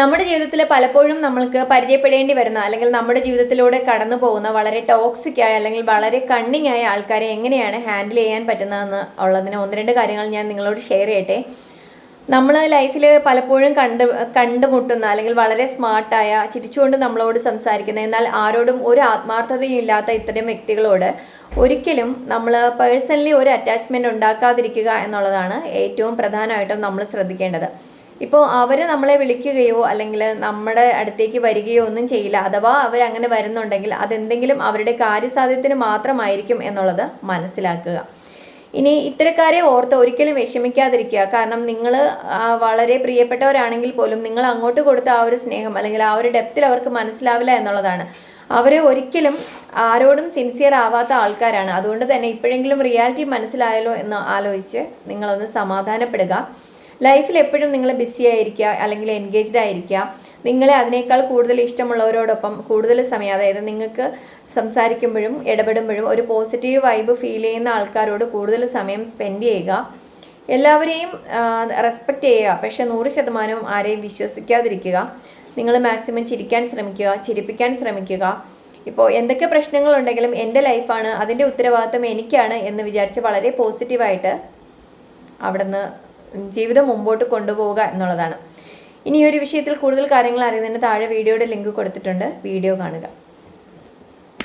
നമ്മുടെ ജീവിതത്തിൽ പലപ്പോഴും നമ്മൾക്ക് പരിചയപ്പെടേണ്ടി വരുന്ന അല്ലെങ്കിൽ നമ്മുടെ ജീവിതത്തിലൂടെ കടന്നു പോകുന്ന വളരെ ടോക്സിക് ആയ അല്ലെങ്കിൽ വളരെ കണ്ണിങ് ആയ ആൾക്കാരെ എങ്ങനെയാണ് ഹാൻഡിൽ ചെയ്യാൻ പറ്റുന്നതെന്ന് ഉള്ളതിന് ഒന്ന് രണ്ട് കാര്യങ്ങൾ ഞാൻ നിങ്ങളോട് ഷെയർ ചെയ്യട്ടെ. നമ്മൾ ലൈഫിൽ പലപ്പോഴും കണ്ടുമുട്ടുന്ന അല്ലെങ്കിൽ വളരെ സ്മാർട്ടായ ചിരിച്ചുകൊണ്ട് നമ്മളോട് സംസാരിക്കുന്ന എന്നാൽ ആരോടും ഒരു ആത്മാർത്ഥതയും ഇല്ലാത്ത ഇത്തരം വ്യക്തികളോട് ഒരിക്കലും നമ്മൾ പേഴ്സണലി ഒരു അറ്റാച്ച്മെൻറ്റ് ഉണ്ടാക്കാതിരിക്കുക എന്നുള്ളതാണ് ഏറ്റവും പ്രധാനമായിട്ടും നമ്മൾ ശ്രദ്ധിക്കേണ്ടത്. ഇപ്പോൾ അവർ നമ്മളെ വിളിക്കുകയോ അല്ലെങ്കിൽ നമ്മുടെ അടുത്തേക്ക് വരികയോ ഒന്നും ചെയ്യില്ല. അഥവാ അവരങ്ങനെ വരുന്നുണ്ടെങ്കിൽ അതെന്തെങ്കിലും അവരുടെ കാര്യസാധ്യത്തിന് മാത്രമായിരിക്കും എന്നുള്ളത് മനസ്സിലാക്കുക. ഇനി ഇത്തരക്കാരെ ഓർത്ത് ഒരിക്കലും വിഷമിക്കാതിരിക്കുക. കാരണം നിങ്ങൾ വളരെ പ്രിയപ്പെട്ടവരാണെങ്കിൽ പോലും നിങ്ങൾ അങ്ങോട്ട് കൊടുത്ത ആ ഒരു സ്നേഹം അല്ലെങ്കിൽ ആ ഒരു ഡെപ്തിൽ അവർക്ക് മനസ്സിലാവില്ല എന്നുള്ളതാണ്. അവർ ഒരിക്കലും ആരോടും സിൻസിയർ ആവാത്ത ആൾക്കാരാണ്. അതുകൊണ്ട് തന്നെ ഇപ്പോഴെങ്കിലും റിയാലിറ്റി മനസ്സിലായല്ലോ എന്ന് ആലോചിച്ച് നിങ്ങളൊന്ന് സമാധാനപ്പെടുക. ലൈഫിൽ എപ്പോഴും നിങ്ങൾ ബിസി ആയിരിക്കുക അല്ലെങ്കിൽ എൻഗേജ്ഡ് ആയിരിക്കുക. നിങ്ങളെ അതിനേക്കാൾ കൂടുതൽ ഇഷ്ടമുള്ളവരോടൊപ്പം കൂടുതൽ സമയം, അതായത് നിങ്ങൾക്ക് സംസാരിക്കുമ്പോഴും ഇടപെടുമ്പോഴും ഒരു പോസിറ്റീവ് വൈബ് ഫീൽ ചെയ്യുന്ന ആൾക്കാരോട് കൂടുതൽ സമയം സ്പെൻഡ് ചെയ്യുക. എല്ലാവരെയും റെസ്പെക്റ്റ് ചെയ്യുക, പക്ഷേ 100% ആരെയും വിശ്വസിക്കാതിരിക്കുക. നിങ്ങൾ മാക്സിമം ചിരിക്കാൻ ശ്രമിക്കുക, ചിരിപ്പിക്കാൻ ശ്രമിക്കുക. ഇപ്പോൾ എന്തൊക്കെ പ്രശ്നങ്ങളുണ്ടെങ്കിലും എൻ്റെ ലൈഫാണ്, അതിൻ്റെ ഉത്തരവാദിത്വം എനിക്കാണ് എന്ന് വിചാരിച്ച് വളരെ പോസിറ്റീവായിട്ട് അവിടുന്ന് ജീവിതം മുമ്പോട്ട് കൊണ്ടുപോവുക എന്നുള്ളതാണ്. ഇനി ഈ ഒരു വിഷയത്തിൽ കൂടുതൽ കാര്യങ്ങൾ അറിയുന്നതിന് താഴെ വീഡിയോയുടെ ലിങ്ക് കൊടുത്തിട്ടുണ്ട്, വീഡിയോ കാണുക.